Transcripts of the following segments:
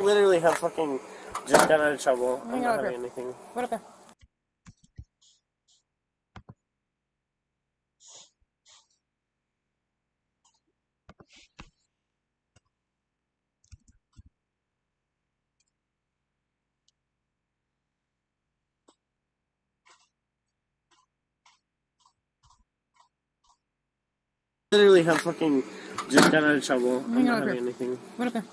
Literally have fucking just got out of trouble. I'm not having anything. What up there? Literally have fucking just got out of trouble. I'm not having anything. What up there?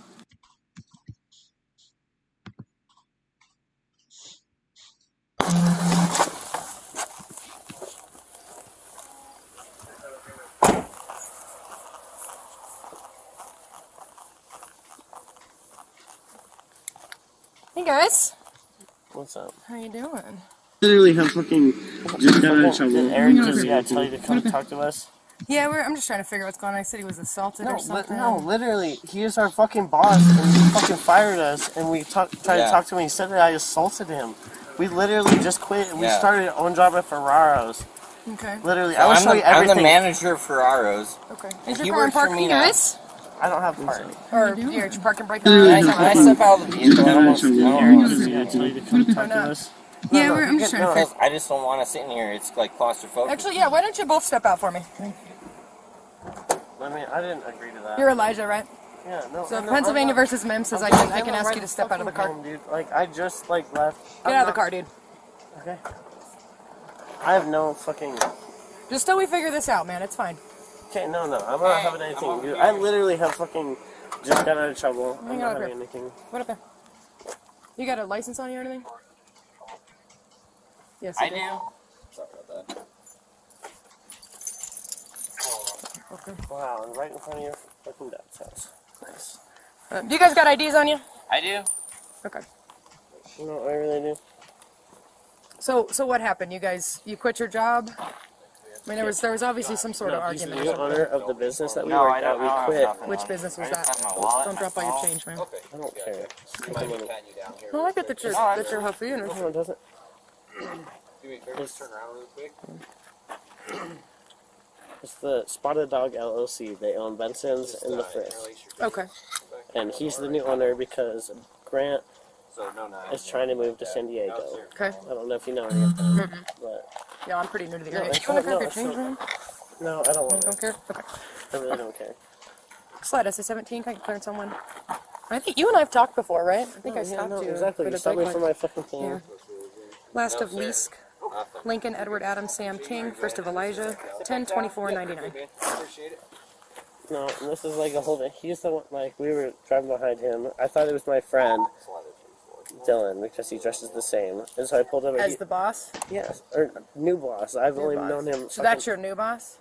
Hey guys. What's up? How you doing? Literally have fucking just got out of trouble. Did Eric just tell you to come talk to us? Yeah, I'm just trying to figure out what's going on. I said he was assaulted or something. No, literally, he is our fucking boss, and he fucking fired us, and we tried to talk to him, and he said that I assaulted him. We literally just quit, and we started our own job at Ferraro's. Okay. Literally, I will show you everything. I'm the manager of Ferraro's. Okay. Is your car in parking, guys? I don't have parking. Or your parking brake? Can I step out of the vehicle? Eric just tell you to come talk to us? Yeah, I'm just trying to figure. I just don't want to sit in here. It's like claustrophobic. Actually, yeah, why don't you both step out for me? I mean, I didn't agree to that. You're Elijah, right? Yeah, no. So Pennsylvania versus Mim says I can ask you to step out of the car. Home, dude. Like, I just, like, left. Get out of the car, dude. Okay. I have no fucking... Just till we figure this out, man. It's fine. Okay, no. I'm not having anything, dude. I literally have fucking just got out of trouble. I'm not having anything. What up there? You got a license on you or anything? Yes, I do. Sorry about that. Okay. Wow, and right in front of your fucking dad's house. Nice. Do you guys got IDs on you? I do. Okay. You know what I really do? So what happened? You quit your job? I mean, there was obviously some sort of argument. He's the owner of the business that we worked at. We quit. Which business was that? Don't drop all your change, man. Okay. I don't care. I like it that you're huffy and No, it doesn't. Do me a favor, just turn around really quick. It's the Spotted Dog LLC. They own Benson's and the Frisk. Okay. And he's the new owner because Grant is trying to move to San Diego. Okay. I don't know if you know any of them, but... Yeah, I'm pretty new to the area. No, You want to grab your change, man? No, I don't want You don't care? Okay. I really don't care. Slide us a 17. Can I clear someone? I think you and I have talked before, right? I think I stopped you. Exactly. You stopped me for my fucking thing. Yeah. Last of Leask, Lincoln, Edward, Adam, Sam, King. First of Elijah, 10/24/99. No, and this is like a whole thing. He's the one, like, we were driving behind him. I thought it was my friend, Dylan, because he dresses the same. And so I pulled over. As the boss? Yes, or new boss. I've only known him. So that's your new boss?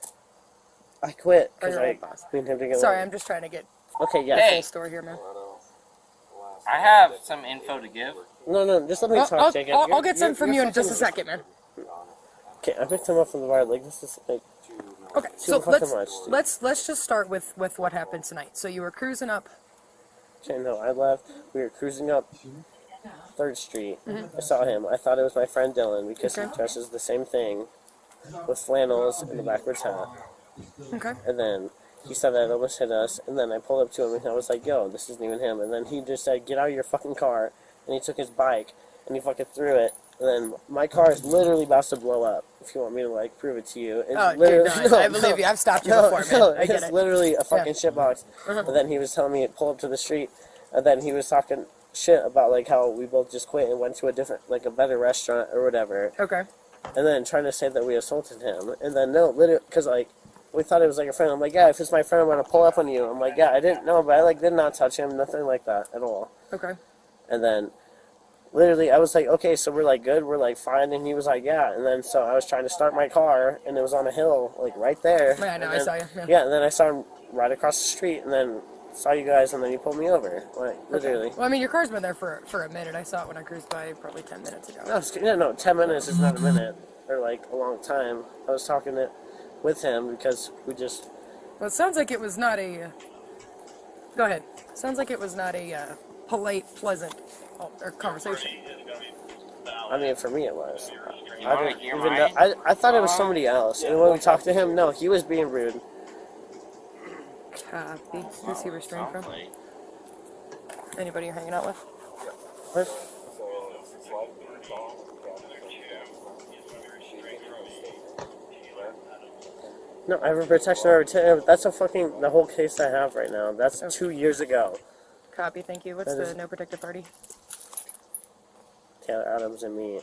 I quit Or your old boss? Me and him together. Sorry, I'm just trying to get okay, yeah. Hey. the story here, man. I have some info to give. No, just let me talk, Jacob. I'll get some from you in just a second, man. Okay, I picked him up from the bar. Like, this is like... Okay, so let's just start with what happened tonight. So you were cruising up. Okay, no, I left. We were cruising up 3rd Street. I saw him. I thought it was my friend Dylan because he dresses the same thing with flannels and a backwards hat. Okay. And then he said that it almost hit us, and then I pulled up to him and I was like, yo, this isn't even him. And then he just said, get out of your fucking car. And he took his bike and he fucking threw it. And then my car is literally about to blow up. If you want me to, like, prove it to you. It's dude, no, I believe you. I've stopped you before, man. I get it's literally a fucking shitbox. And then he was telling me to pull up to the street. And then he was talking shit about, like, how we both just quit and went to a different, like, a better restaurant or whatever. Okay. And then trying to say that we assaulted him. And then, no, literally, because, like, we thought it was, like, a friend. I'm like, yeah, if it's my friend, I'm going to pull up on you. I'm like, yeah, I didn't know, but I, like, did not touch him. Nothing like that at all. Okay. And then... literally, I was like, okay, so we're, like, good, we're, like, fine, and he was like, yeah, and then, so I was trying to start my car, and it was on a hill, like, right there. Yeah, I know, I saw you, yeah, and then I saw him right across the street, and then saw you guys, and then you pulled me over, like, literally. Well, I mean, your car's been there for a minute. I saw it when I cruised by probably 10 minutes ago. No, 10 minutes is not a minute, or, like, a long time. I was talking with him, because we just... Well, it sounds like it was not a... Go ahead. Sounds like it was not a polite, pleasant conversation. I mean, for me it was. I thought it was somebody else. And when we talked to him, no, he was being rude. Copy. Who's he restrained from? Anybody you're hanging out with? What? No, I have a protection order. That's a fucking the whole case I have right now. That's 2 years ago. Copy, thank you. What's the no protected party? Taylor Adams and me.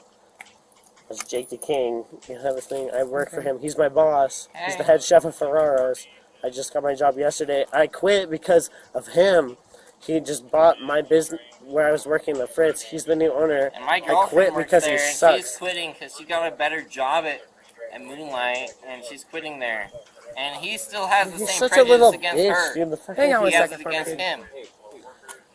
That's Jake the King. You have this thing. I work for him. He's my boss. He's the head chef of Ferraro's. I just got my job yesterday. I quit because of him. He just bought my business where I was working, the Fritz. He's the new owner. And my I girlfriend quit works because there, he and sucks. she's quitting because she got a better job at Moonlight, and she's quitting there. And he still has the He's same such a prejudice little against bitch, her. dude. The fucking Hang on He one has second it against for me. him.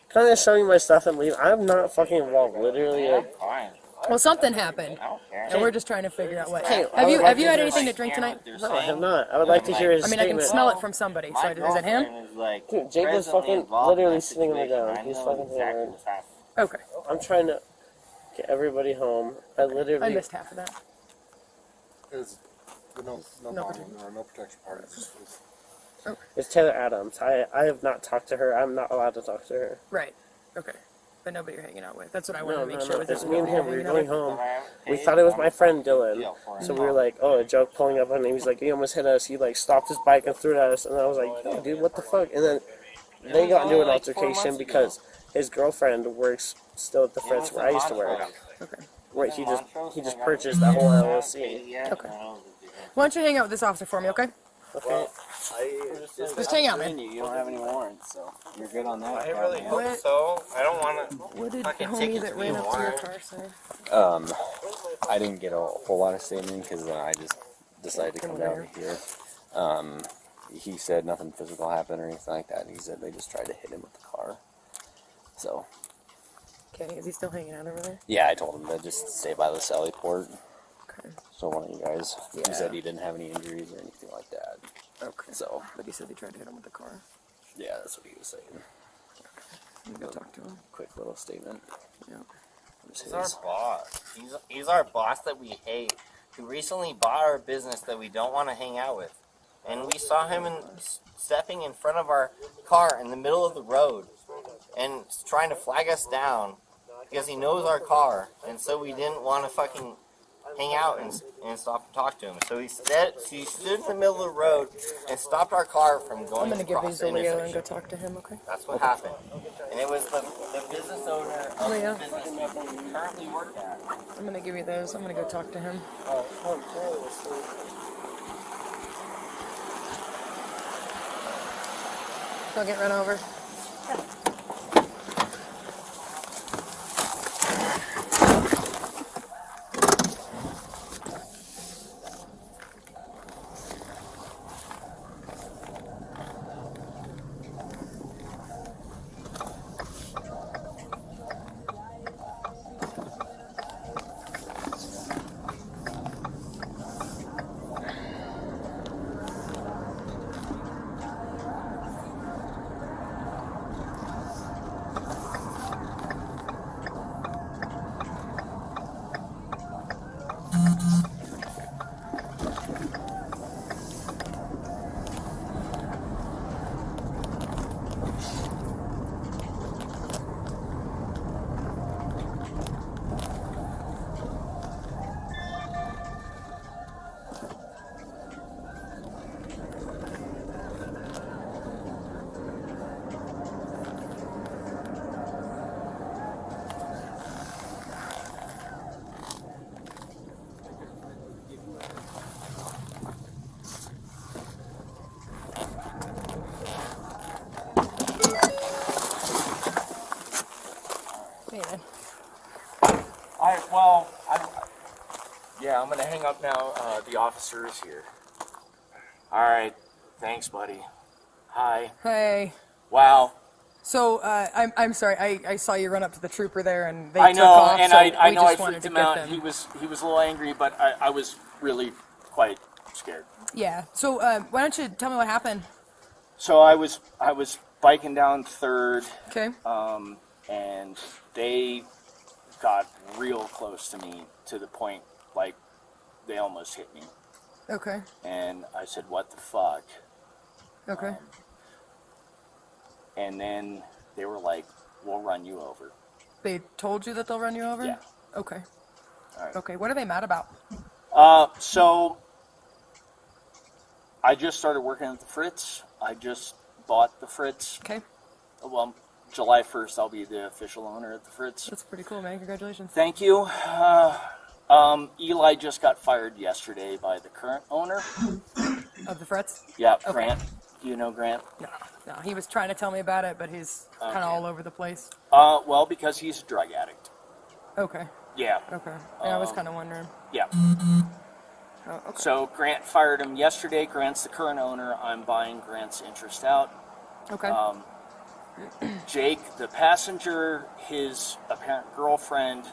Can I show you my stuff and leave? I'm not fucking involved. Literally, Yeah, like, fine. Well, something happened, I don't care. and we're just trying to figure out what. Hey, Have you I would had like anything to to drink tonight? no, I have not. I would like to hear his I mean, I can statement. smell it from somebody. So My is it him? girlfriend is, like, Dude, Jake was presently fucking involved in literally that sitting on the situation. ground. I He's know fucking exactly hammered. what's happening. Okay, I'm trying to get everybody home. I literally. I missed half of that. No No bonding or no protection parties. It's Taylor Adams. I have not talked to her. I'm not allowed to talk to her. Right. Okay. But nobody you're hanging out with. That's what I wanted No, to make no, sure no. with It's this. me and him. We were going So home. I We paid thought it was my friend deal Dylan. for So him. we were like, oh, a joke pulling up on him. He's like, he almost hit us. He like stopped his bike and threw it at us. And I was like, yo, dude, what the fuck? And then they got into an altercation because his girlfriend works still at the Fritz where I used to work. Okay. Where he just purchased that whole LLC. Okay. Why don't you hang out with this officer for me, okay? Okay. Just hang out, man. You don't have any warrants, so you're good on that. I really hope What? so. I don't want to. What did Fucking homie tickets that we ran up to your want. car say? I didn't get a whole lot of statement because I just decided to come down here. He said nothing physical happened or anything like that. He said they just tried to hit him with the car. So, Okay, is he still hanging out over there? yeah, I told him to just stay by the Sally port. Okay. So one of you guys, Yeah. he said he didn't have any injuries or anything like that. Okay. So, But he said they tried to hit him with the car. yeah, that's what he was saying. Let me go talk to him. Quick little statement. Yeah. Just He's our his. boss. He's our boss that we hate. Who recently bought our business that we don't want to hang out with, and we saw him stepping in front of our car in the middle of the road, and trying to flag us down because he knows our car, and so we didn't want to fucking hang out and stop and talk to him. So he stood in the middle of the road and stopped our car from I'm going gonna give across these the to Leo and intersection. go talk to him, okay? That's what happened. And it was the business owner of Leo. the business we currently work at. I'm gonna give you those. I'm gonna go talk to him. Don't get run over. Man. Alright, well, I'm gonna hang up now. The officer is here. Alright, thanks, buddy. Hi. Hey. Wow. So, I'm sorry. I saw you run up to the trooper there, and they I took know, off. and so I we know I just wanted freaked to him get out. them. He was a little angry, but I was really quite scared. Yeah. So, why don't you tell me what happened? So I was biking down 3rd, Okay. and they got real close to me to the point like they almost hit me. Okay. And I said, "What the fuck?" Okay. And then they were like we'll run you over. They told you that they'll run you over? Yeah. Okay. All right. Okay, what are they mad about? So I just started working at the Fritz. I just bought the Fritz. Okay. Well, July 1st, I'll be the official owner at the Fritz. That's pretty cool, man. Congratulations. Thank you. Eli just got fired yesterday by the current owner. Of the Frets? Yeah, Okay. Grant. Do you know Grant? No, he was trying to tell me about it, but he's kind of Okay. all over the place. Well, because he's a drug addict. Okay. Yeah. Okay. Yeah, I was kind of wondering. Yeah. Oh, okay. So Grant fired him yesterday. Grant's the current owner. I'm buying Grant's interest out. Okay. Jake, the passenger, his apparent girlfriend,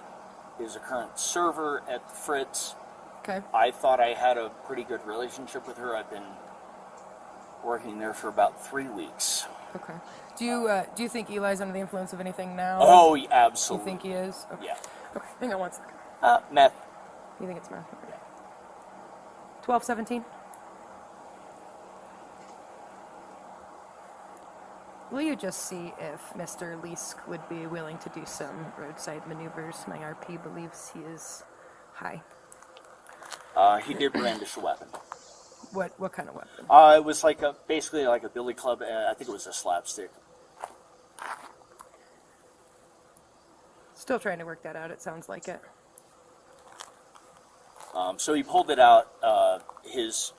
is a current server at the Fritz. Okay. I thought I had a pretty good relationship with her. I've been working there for about 3 weeks. Okay. Do you think Eli's under the influence of anything now? Oh, You absolutely. think he is? Okay. Yeah. Okay. Hang on one second. Meth. You think it's meth? Okay. 12:17. Will you just see if Mr. Leask would be willing to do some roadside maneuvers? My RP believes he is high. He did brandish a weapon. What kind of weapon? It was like basically like a billy club. I think it was a slapstick. Still trying to work that out. It sounds like it. So he pulled it out. His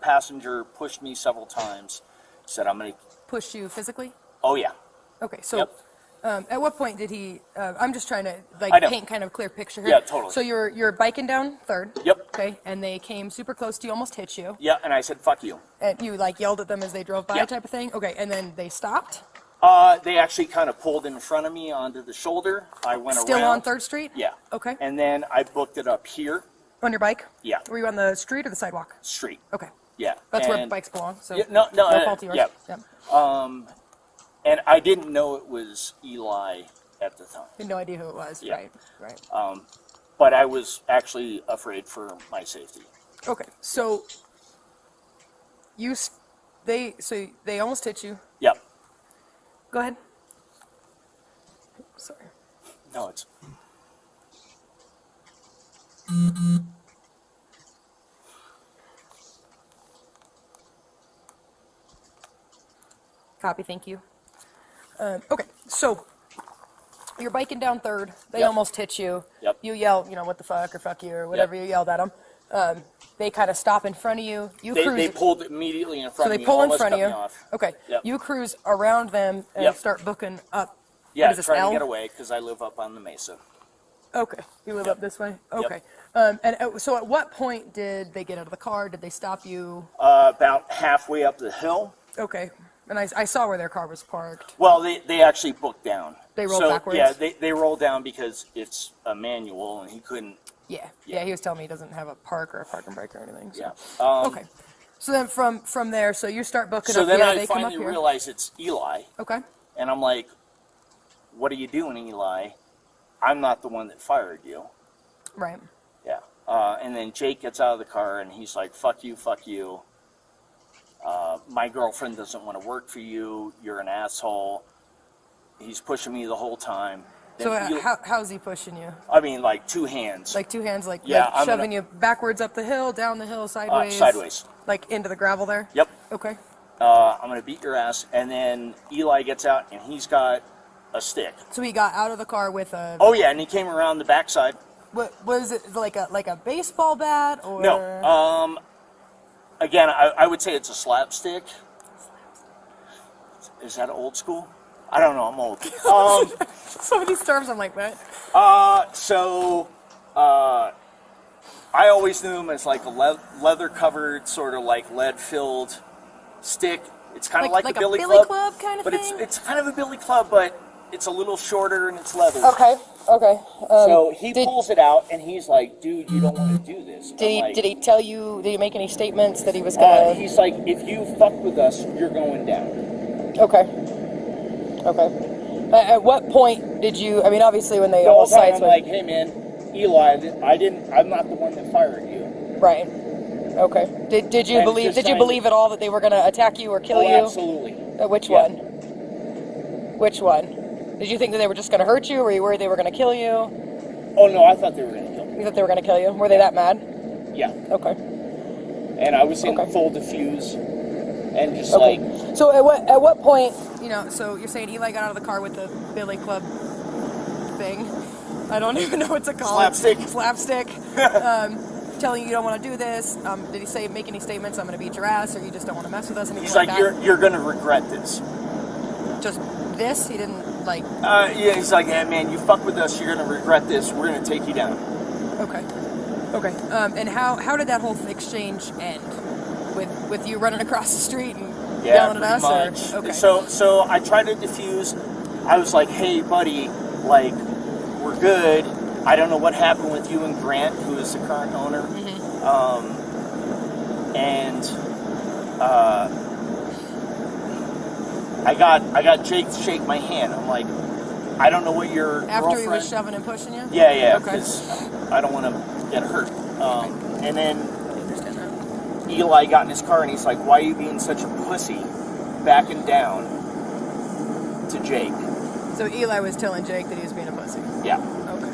passenger pushed me several times. Said, "I'm gonna." Push you physically? Oh yeah. Okay, so Yep. at what point did he? I'm just trying to I know. paint kind of a clear picture here. Yeah, totally. So you're biking down Third. Yep. Okay, and they came super close to you, almost hit you, Yeah, and I said, "Fuck you." and you like yelled at them as they drove by, Yeah. type of thing. Okay, and then they stopped. They actually kind of pulled in front of me onto the shoulder. I went Still around. on Third Street. Yeah. Okay. And then I booked it up here. On your bike. Yeah. Were you on the street or the sidewalk? Street. Okay. Yeah. That's where And- bikes belong. So Yeah, no, no fault of yours. yeah. Yep. And I didn't know it was Eli at the time. Had no idea who it was. Yeah. Right. Right. But I was actually afraid for my safety. Okay. So they almost hit you. Yep. Go ahead. Sorry. No, it's... Copy, thank you. Okay, so you're biking down Third. They Yep. almost hit you. Yep. You yell, what the fuck or fuck you or whatever you yelled at them. They kind of stop in front of you. You cruise. They pulled immediately in so front they of me. pull in almost front of cut you. me off. Okay. Yep. You cruise around them and Yep. start booking up. Yeah, what is this, trying L? to get away because I live up on the mesa. Okay. You live Yep. up this way. Yep. Okay. So at what point did they get out of the car? Did they stop you? About halfway up the hill. Okay. And I saw where their car was parked. Well, they actually booked down. They rolled so, backwards? Yeah, they rolled down because it's a manual and he couldn't. Yeah. Yeah. Yeah. He was telling me he doesn't have a park or a parking brake or anything. So. Yeah. Okay. So then from there, so you start booking So up then here, I they come up finally here. realized it's Eli. Okay. And I'm like, what are you doing, Eli? I'm not the one that fired you. Right. Yeah. And then Jake gets out of the car and he's like, fuck you, fuck you. My girlfriend doesn't want to work for you. You're an asshole. He's pushing me the whole time. So Then how's he pushing you? I mean, like 2 hands. Like 2 hands, like, Yeah, like I'm shoving gonna- you backwards up the hill, down the hill, sideways? Sideways. Like into the gravel there? Yep. Okay. I'm going to beat your ass. And then Eli gets out and he's got a stick. So he got out of the car with a... Oh, yeah, and he came around the backside. What was it, like a baseball bat or... No. Again, I would say it's a slapstick. Is that old school? I don't know. I'm old. Some of these terms, I'm like, what? I always knew him as like a leather-covered, sort of like lead-filled stick. It's kind of like a billy club kind of but thing? it's kind of a billy club, but it's a little shorter and it's leather. Okay. So he pulls it out and he's like, "Dude, you don't want to do this." Did he tell you? Did he make any statements that he was gonna? He's like, "If you fuck with us, you're going down." Okay. At what point did you? I mean, obviously when they The all whole time sides I'm went. like, "Hey man, Eli, I'm not the one that fired you." Right. Okay. Did you And believe? just Did you trying believe at all that they were gonna attack you or kill Oh, you? absolutely. Which Yeah. one? Which one? Did you think that they were just going to hurt you, or were you worried they were going to kill you? Oh no, I thought they were going to kill me. You thought they were going to kill you? Were they that mad? Yeah. Okay. And I was in Okay. full diffuse, and just Okay. like, So at what point, you know, so you're saying Eli got out of the car with the Billy Club thing. I don't even know what to call Slapstick. it. Slapstick. Telling you don't want to do this. Did he make any statements, I'm going to beat your ass, or you just don't want to mess with us? he's like like, that? you're going to regret this. Just this? He didn't, like... Yeah, he's like, hey man, you fuck with us, you're going to regret this, we're going to take you down. Okay. Okay. And how did that whole exchange end? With you running across the street and yelling at us? Much. Or? Okay. So I tried to diffuse. I was like, hey buddy, like, we're good. I don't know what happened with you and Grant, who is the current owner. I got Jake to shake my hand. I'm like, I don't know what your After girlfriend... he was shoving and pushing you? Yeah, Okay. because I don't want to get hurt. And then I understand that. Eli got in his car and he's like, why are you being such a pussy? Backing down to Jake. So Eli was telling Jake that he was being a pussy? Yeah. Okay.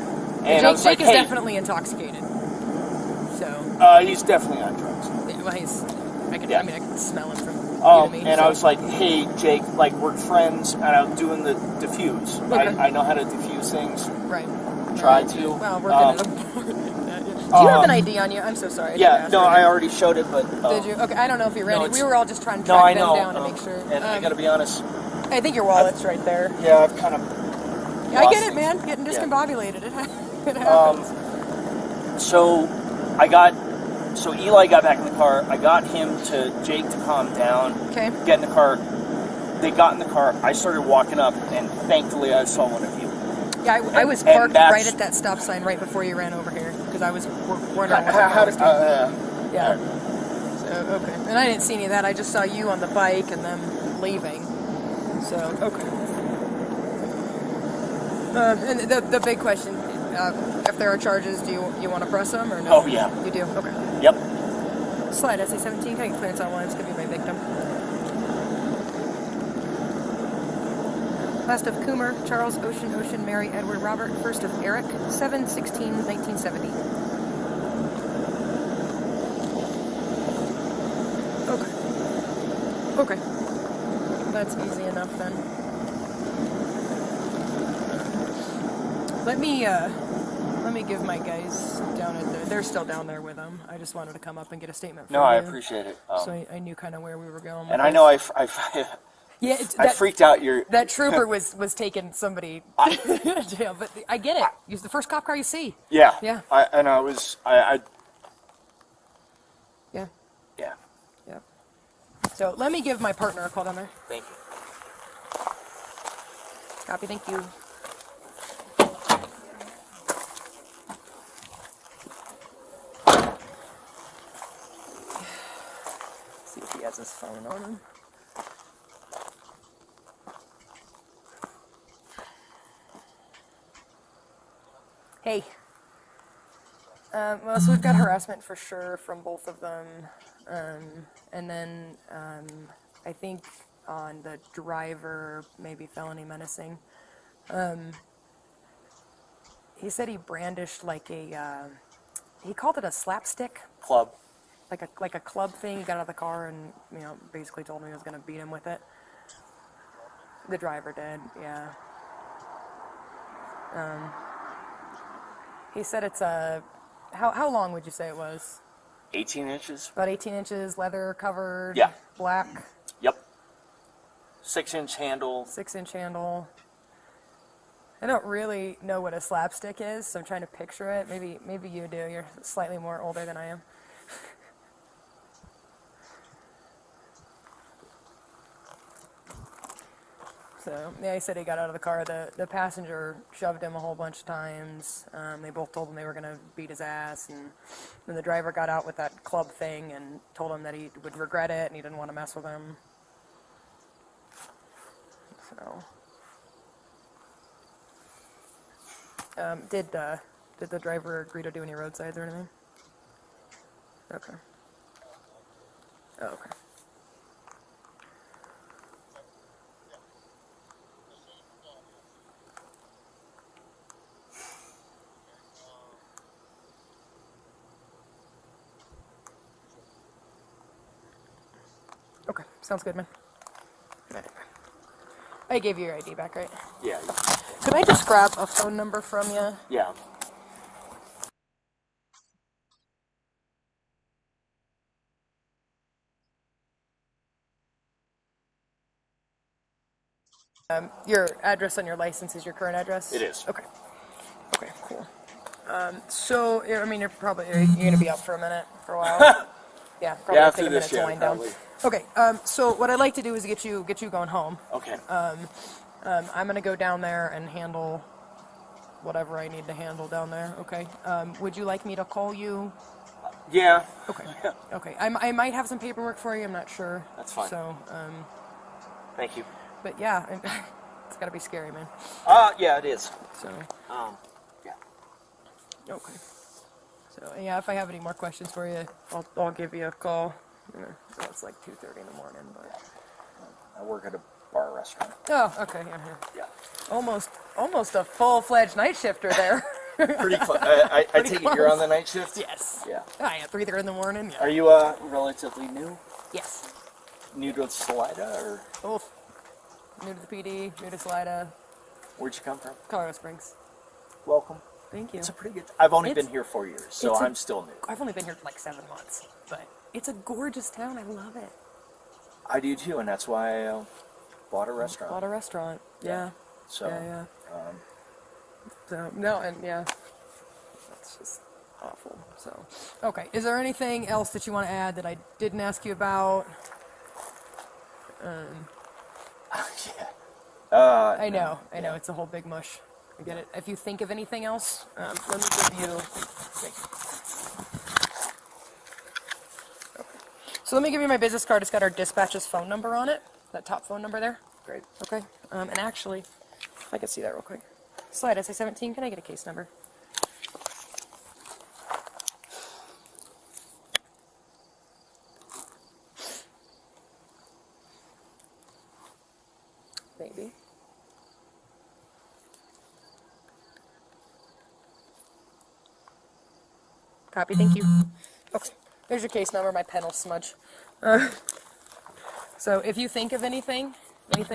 And I was Jake like, is hey, definitely intoxicated. So... he's definitely on drugs. well, he's... I can smell him from me. And I was like, hey, Jake, like, we're friends, and I'm doing the diffuse. Okay. I know how to diffuse things. Right. Try to. Well, working at a bar like that. Do you have an ID on you? I'm so sorry. Yeah, no, I already showed it, but... Did you? Okay, I don't know if you're ready. No, We were all just trying to No, track I them know. down to make sure. And I gotta be honest, I think your wallet's right there. yeah, I've kind of... I get it, man. Getting discombobulated. It happens. So Eli got back in the car. I got him to Jake to calm down. Okay. Get in the car. They got in the car. I started walking up, and thankfully I saw one of you. Yeah, I was and parked that's- right at that stop sign right before you ran over here because I was wondering what the How hell did... was doing. Yeah. So, okay. And I didn't see any of that. I just saw you on the bike and them leaving. So, okay. And the big question, if there are charges, do you want to press them or no? Oh, yeah. You do? Okay. Yep. Slide SA-17, can I get clearance on one? It's going to be my victim. Last of Coomer, Charles, Ocean, Mary, Edward, Robert. First of Eric, 7/16/1970. Okay. That's easy enough then. Let me give my guys down at the... They're still down there with them. I just wanted to come up and get a statement from No, you. I appreciate it. So I knew kind of where we were going. And I know I freaked out your... That trooper was taking somebody to jail, but I get it. Use the first cop car you see. Yeah. Yeah. I Yeah. yeah. Yeah. So let me give my partner a call down there. Thank you. Copy. Thank you. See if he has his phone on him. Hey. Well, so we've got harassment for sure from both of them. And then I think on the driver, maybe felony menacing. He said he brandished like a, he called it a slapstick, Club. like a club thing. He got out of the car and, basically told me he was going to beat him with it. The driver did, yeah. He said it's a, how long would you say it was? 18 inches. About 18 inches, leather covered, Yeah. black, Yep. 6-inch handle. 6-inch handle. I don't really know what a slapstick is, so I'm trying to picture it. Maybe you do. You're slightly more older than I am. So, yeah, he said he got out of the car. The passenger shoved him a whole bunch of times. They both told him they were going to beat his ass. And then the driver got out with that club thing and told him that he would regret it and he didn't want to mess with him. So, did the driver agree to do any roadsides or anything? Okay. Oh, okay. Sounds good, man. I gave you your ID back, right? Yeah. Could I just grab a phone number from you? Yeah. Your address on your license is your current address? It is. Okay. Okay, cool. So, I mean, you're going to be up for a minute, for a while. Yeah, probably Yeah, take after a minute this, to yeah, wind down. probably. Okay, so what I'd like to do is get you going home. Okay. I'm going to go down there and handle whatever I need to handle down there, okay? Would you like me to call you? Yeah. Okay. Okay. I might have some paperwork for you. I'm not sure. That's fine. So, Thank you. but yeah, it's got to be scary, man. Yeah, it is. So, Yeah. okay. So, yeah, if I have any more questions for you, I'll give you a call. So it's like 2:30 in the morning, but. I work at a bar restaurant. Oh, okay. Yeah. Yeah. Almost a full-fledged night shifter there. Pretty close. I Pretty take it you're close. on the night shift? Yes. Yeah. Ah, yeah, 3:30 in the morning. Yeah. Are you relatively new? Yes. New to Salida, or Both. New to the PD, new to Salida, where'd you come from? Colorado Springs. Welcome. Thank you. It's a pretty good. I've only It's- been here 4 years, so it's a- I'm still new. I've only been here for like 7 months, but it's a gorgeous town. I love it. I do too, and that's why I bought a restaurant. Bought a restaurant. Yeah. So Yeah. So no, and yeah, that's just awful. So, okay. Is there anything else that you want to add that I didn't ask you about? yeah. I know. It's a whole big mush. I get it. If you think of anything else, let me give you. Okay. So let me give you my business card. It's got our dispatch's phone number on it. That top phone number there. Great. Okay. And actually, if I could see that real quick. Slide SA17. Can I get a case number? Maybe. Copy, thank you. Okay, there's your case number. My pen will smudge. So if you think of anything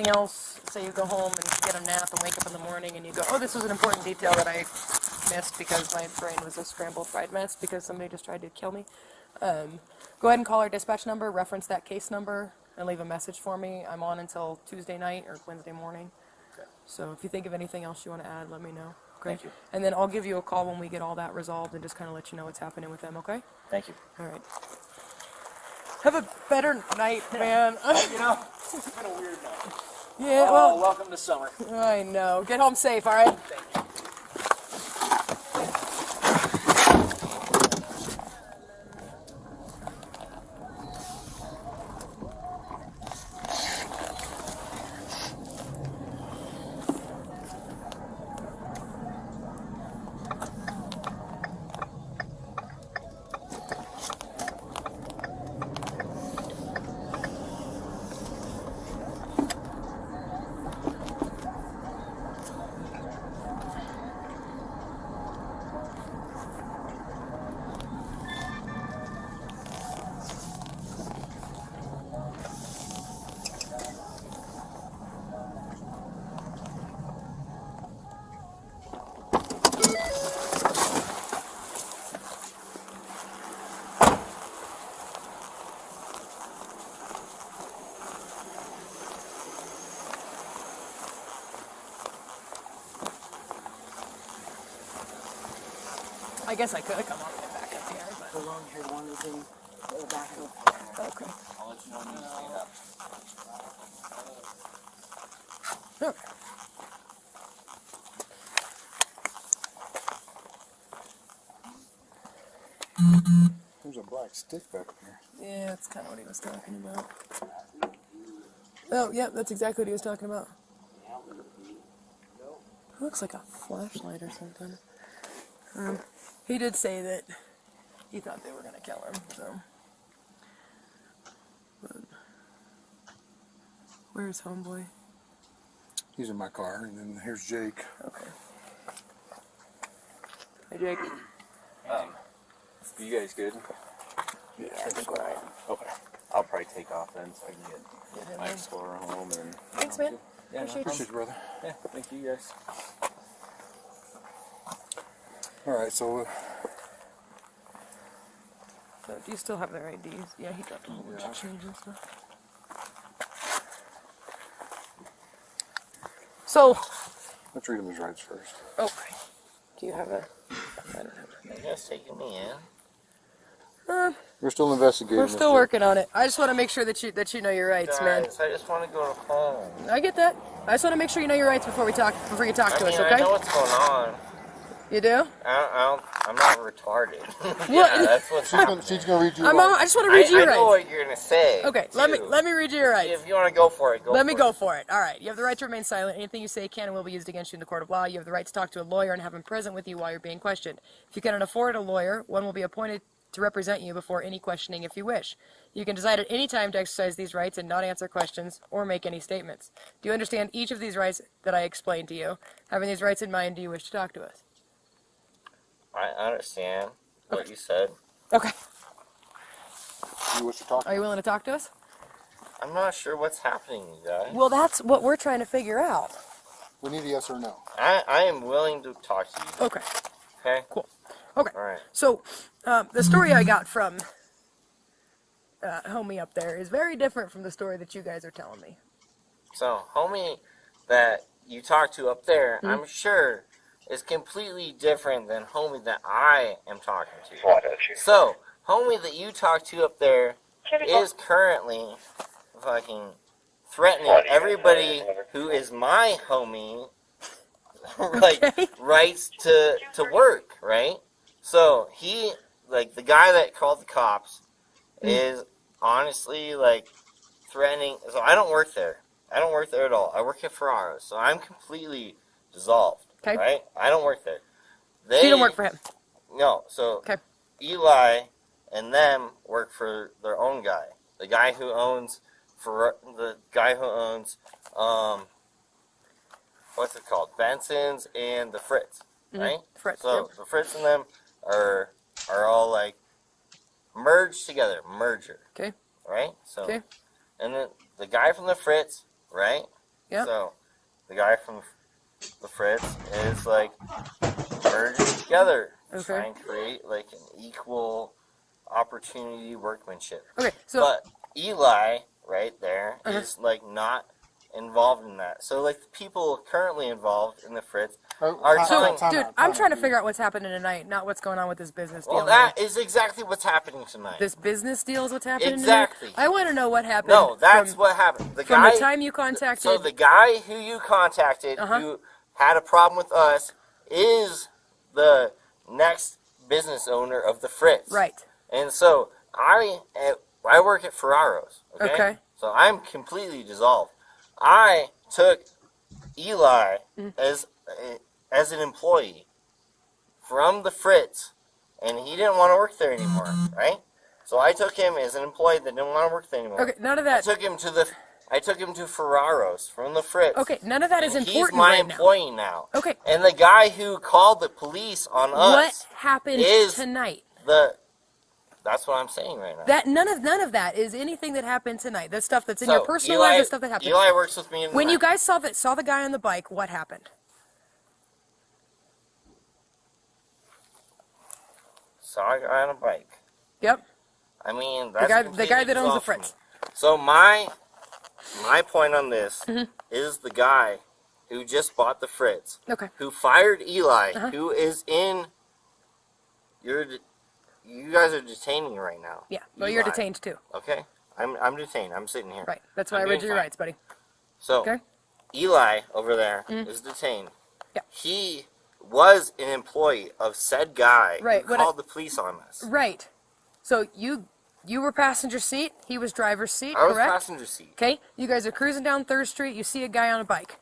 else, say you go home and get a nap and wake up in the morning and you go, oh, this was an important detail that I missed because my brain was a scrambled fried mess because somebody just tried to kill me. Go ahead and call our dispatch number, reference that case number, and leave a message for me. I'm on until Tuesday night or Wednesday morning. Okay. So if you think of anything else you want to add, let me know. Okay? Thank you. And then I'll give you a call when we get all that resolved and just kind of let you know what's happening with them, okay? Thank you. All right. Have a better night, man. You know, it's been a weird night. Yeah, Oh, well, welcome to summer. I know. Get home safe, all right? I guess I could have come up and back up here, but... The long-haired one is in the back of. Okay. I'll let you know when you clean up. Okay. There's a black stick back here. Yeah, that's kind of what he was talking about. Oh, yeah, that's exactly what he was talking about. It looks like a flashlight or something. He did say that he thought they were going to kill him, so. But where's homeboy? He's in my car, and then here's Jake. Okay. Hey, Jake. You guys good? Yeah, I think we're all right. Okay. I'll probably take off then so I can get my Explorer home. And Thanks, man. Yeah, Appreciate Appreciate you, brother. yeah, thank you guys. All right, so So, do you still have their IDs? Yeah, he got a whole bunch Yeah. of change and stuff. So, let's read him his rights first. okay. Do you have a? I don't have You guys taking me in? a. We're still investigating. We're still working on it. I just want to make sure that you know your rights, man. Guys, I just want to go home. I get that. I just want to make sure you know your rights before you talk to I us, mean, okay? I know what's going on. You do? I'm not retarded. Yeah, that's what's happening. She's gonna read you. I just want to read you I your know rights. what you're gonna say. Okay, too. let me read you your rights. If you want to go for it, go. Let for me it. go for it. All right. You have the right to remain silent. Anything you say can and will be used against you in the court of law. You have the right to talk to a lawyer and have him present with you while you're being questioned. If you cannot afford a lawyer, one will be appointed to represent you before any questioning if you wish. You can decide at any time to exercise these rights and not answer questions or make any statements. Do you understand each of these rights that I explained to you? Having these rights in mind, do you wish to talk to us? I understand what you said. Okay. You wish to talk? Are you willing to talk to us? I'm not sure what's happening, you guys. Well, that's what we're trying to figure out. We need a yes or no. I am willing to talk to you. Okay. Okay. Cool. Okay. All right. So, the story I got from homie up there is very different from the story that you guys are telling me. So, homie that you talked to up there, I'm sure, is completely different than homie that I am talking to. So, homie that you talked to up there is currently fucking threatening everybody who is my homie, like, Okay. rights to work, right? So, he, like, the guy that called the cops is honestly, like, threatening. So, I don't work there. I don't work there at all. I work at Ferraro's, so I'm completely dissolved. Okay. Right? I don't work there. You don't work for him. No. So Okay. Eli and them work for their own guy. The guy who owns what's it called? Benson's and the Fritz. Right? Fritz, So yep. the Fritz and them are all like merged together. Merger. Okay. Right? So Okay. and then the guy from the Fritz, right? Yeah. So the guy from the Fritz is like merging together, Okay. trying to create like an equal opportunity workmanship. Okay. So. But Eli, right there, Uh-huh. is like not involved in that. So like the people currently involved in the Fritz are telling. Dude, I'm trying to figure out what's happening tonight, not what's going on with this business deal. Well, that is exactly what's happening tonight. This business deal is what's happening Exactly. tonight? I want to know what happened. No, that's from, what happened. The from guy. the time you contacted. So the guy who you contacted, Uh-huh. who had a problem with us, is the next business owner of the Fritz. Right. And so I work at Ferraro's. Okay. Okay. So I'm completely dissolved. I took Eli as an employee from the Fritz, and he didn't want to work there anymore. Right. So I took him as an employee that didn't want to work there anymore. Okay, none of that. I took him to Ferraro's from the Fritz. Okay, none of that is And important he's my right now. employee now. Okay. And the guy who called the police on What us happened is tonight? That's what I'm saying right now. That none of that is anything that happened tonight. The stuff that's in your personal life, the stuff that happened. Eli works with me in the When night. you guys saw the guy on the bike, what happened? Saw a guy on a bike. Yep. I mean, The that's guy completely that owns the off from Fritz. me. So my point on this Mm-hmm. is the guy who just bought the Fritz, Okay. who fired Eli, Uh-huh. who is in. You guys are detaining right now. Yeah. Well, you're Eli. detained too. Okay, I'm detained. I'm sitting here. Right. That's why I'm I read being your fine. rights, buddy. So Okay. Eli over there is detained. Yeah. He was an employee of said guy Right, who what called the police on us. Right. So you were passenger seat. He was driver's seat. I was correct? passenger seat. Okay. You guys are cruising down 3rd Street. You see a guy on a bike.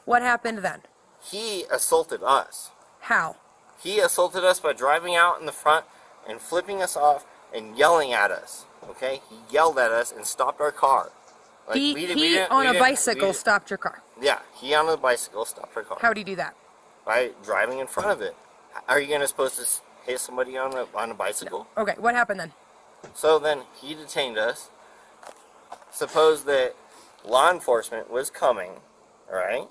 What happened then? He assaulted us. How? He assaulted us by driving out in the front and flipping us off and yelling at us. Okay? He yelled at us and stopped our car. Like, He we didn't- on we a didn't- bicycle we- stopped your car. Yeah, he on a bicycle stopped our car. How do you do that? By driving in front of it. Are you supposed to hit somebody on a bicycle? Okay. What happened then? So then he detained us. suppose that law enforcement was coming, right,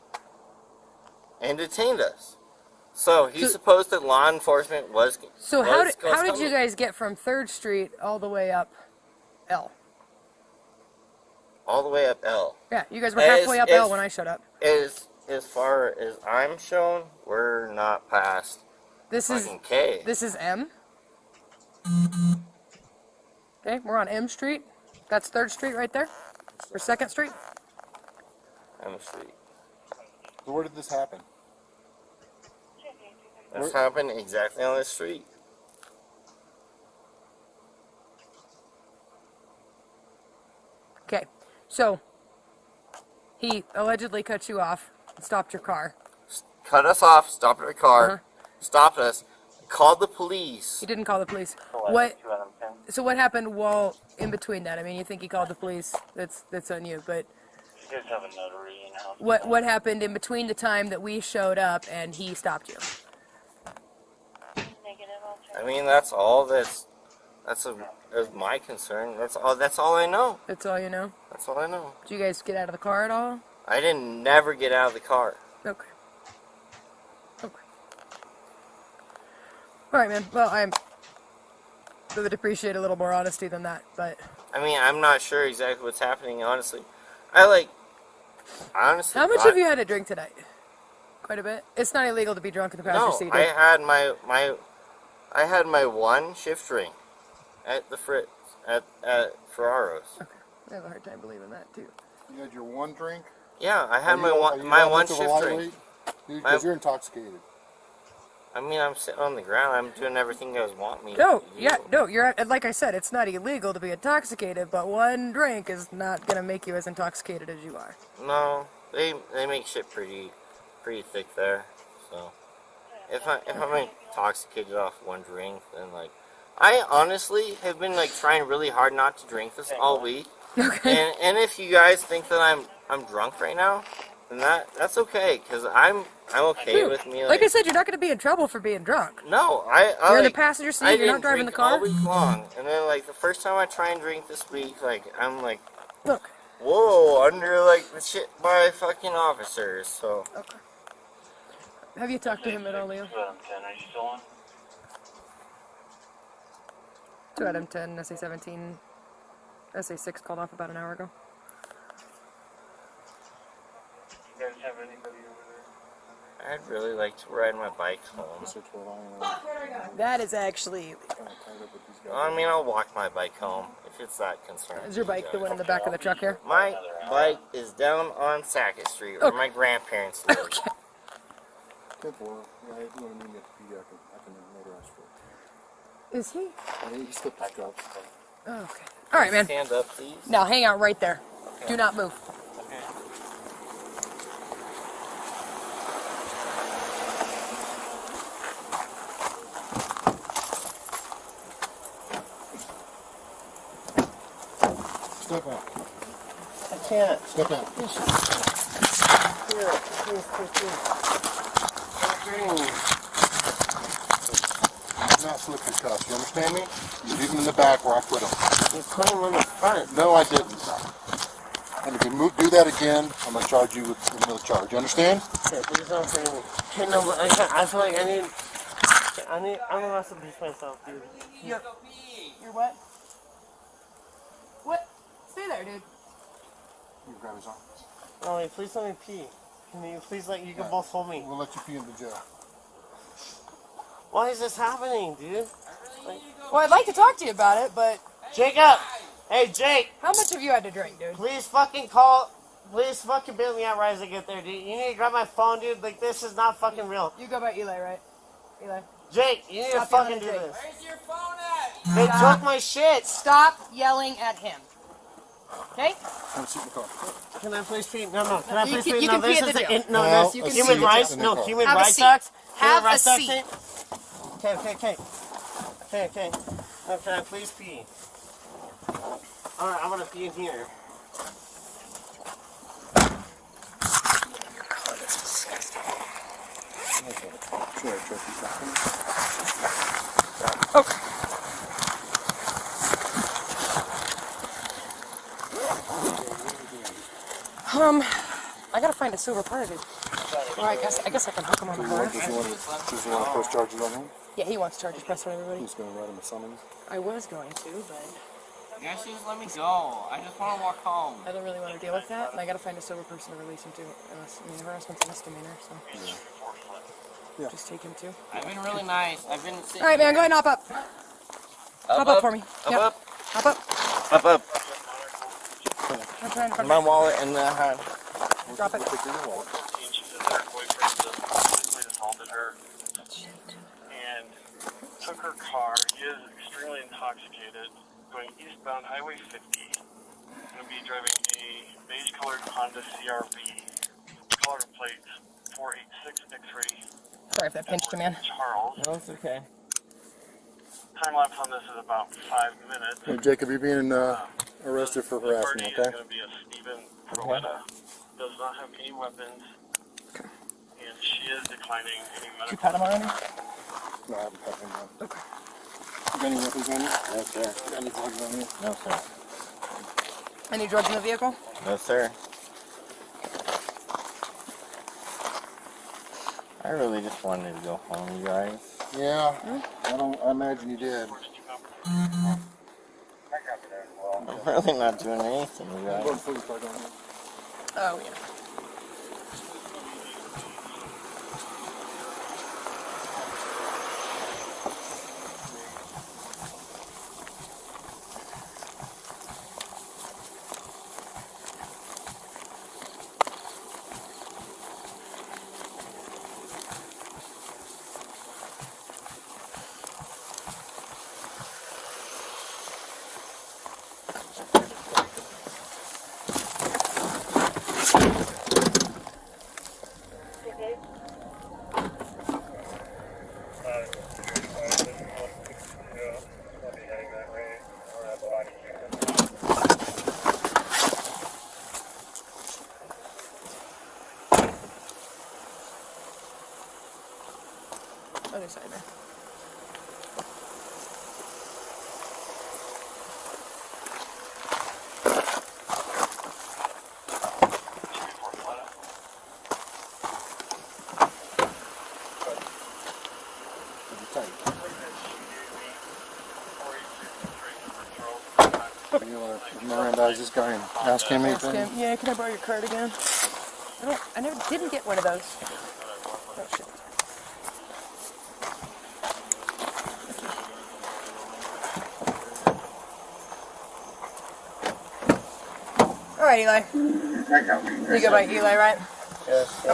and detained us. So he supposed that law enforcement was. So was, how was did you coming. guys get from 3rd Street all the way up L? All the way up L. Yeah, you guys were halfway up L when I showed up. As far as I'm shown, we're not past This is fucking K. this is M. Okay, we're on M Street. That's 3rd Street right there, or 2nd Street. M Street. So where did this happen? This happened exactly on this street. Okay, so he allegedly cut you off, and stopped your car. Cut us off, stopped our car, Uh-huh. stopped us, called the police. He didn't call the police. What? So what happened while in between that? I mean, you think he called the police? That's on you. But You guys have a notary in house. what happened in between the time that we showed up and he stopped you? I mean, that's all that's my concern. That's all I know. That's all you know. That's all I know. Did you guys get out of the car at all? I didn't never get out of the car. Okay. Okay. All right, man. Well, I would appreciate a little more honesty than that, but I mean, I'm not sure exactly what's happening, honestly. Honestly. how much have you had to drink tonight? Quite a bit. It's not illegal to be drunk in the passenger No, seat. I had my one shift drink at the Fritz at Ferraro's. Okay. I have a hard time believing that too. You had your one drink? Yeah, I had Are you my that one much of a shift drink. lightweight? Dude, because you're intoxicated. I mean, I'm sitting on the ground. I'm doing everything you guys want me No, to do. yeah, no, you're like I said, it's not illegal to be intoxicated, but one drink is not gonna make you as intoxicated as you are. No, they make shit pretty thick there. So if I'm intoxicated off one drink, then I honestly have been trying really hard not to drink this all week. Okay. And if you guys think that I'm drunk right now, then that's okay, because I'm okay Dude, with me. like I said, you're not gonna be in trouble for being drunk. No, You're in the passenger seat. I You're not didn't driving the drink car. all week long, and then the first time I try and drink this week, I'm like, Look. whoa, under the shit by fucking officers. So Okay. Have you talked to him at all, Leo? 2 out of 10. Are you still on? 2 out of 10, SA-17, SA-6 called off about an hour ago. You guys have anybody over there? I'd really like to ride my bike home. That's a 12-hour. That is actually. I mean, I'll walk my bike home if it's that concerned. Is your bike the one in the back of the truck here? My bike is down on Sackett Street, where Okay. my grandparents live. Okay. 10-4. Yeah, if you want to meet me at the PD, I can notarize for it. Is he? Yeah, he slipped his cups. Oh, okay. All right, man. Stand up, please. Now hang out right there. Do not move. Okay. Step out. I can't. Step out. Here, please. Do not slip your cuffs. You understand me? You leave them in the back where I put them. You put them in the front. No, I didn't. And if you do that again, I'm going to charge you with another charge. You understand? Okay, please don't bring me. Okay, no, but I feel like I'm about to piss myself, dude. You're what? What? Stay there, dude. You grab his arm. No, wait, please let me pee. Can you please, you can both hold me? We'll let you pee in the jail. Why is this happening, dude? Well, I'd like to talk to you about it, but Jacob! Hey, Jake! how much have you had to drink, dude? Please fucking bail me out right as I get there, dude. You need to grab my phone, dude. This is not fucking real. You go by Eli, right? Eli. Jake, you need to Stop fucking do yelling at this. Jake. Where's your phone at? They took my shit. Stop yelling at him. Okay? Have a seat in the car. Can I please pee? No. Can I You please can- pee? you No, can pee this at is the the jail. no. Well, This you can human see rights. in the No, car. human Have a rights seat. sucks. Have Human rights a sucks. seat. Okay. No, can I please pee? All right, I'm gonna pee in here. Sure, Chucky. Okay. I gotta find a silver part, dude. Well, I guess I can hook him on the car. Does he want to press charges on him? Yeah, he wants charges pressed on everybody. He's going to write him a summons. I was going to, but You guys just let me go. I just want to walk home. I don't really want to deal with that, and I gotta find a sober person to release him to. Unless, I mean, harassment's a misdemeanor, so Yeah. just take him too. I've been really nice. I've been sitting All right, man, go ahead and hop up. Hop up for me. Up, Yep. up. Hop up. Up, up. I'm trying to find My wallet in the hand. Drop it. She said that her boyfriend just physically assaulted her and took her car. He is extremely intoxicated, going eastbound Highway 50. Going to be driving a beige-colored Honda CRV, color plates 486 X-ray. Sorry if that pinched you, man. Charles. No, it's okay. Time lapse on this is about 5 minutes. Hey, Jacob, you're being arrested for The harassment, party okay? is going to be a Stephen Perletta. Does not have any weapons, and she is declining any Did you medical. pat him already? No, I haven't got him yet. Okay. You got any weapons on you? No, sir. You got any drugs on you? No, sir. Any drugs in the vehicle? No, sir. I really just wanted to go home, you guys. Yeah, I imagine you did. I'm really not doing anything, you guys. Go and put your plug on you. Oh, yeah. Other side there. You want to Mirandize this guy and ask him Ask anything? him. Yeah, can I borrow your card again? I never didn't get one of those. Oh shit. All right, Eli. You go by Eli, right? Yes.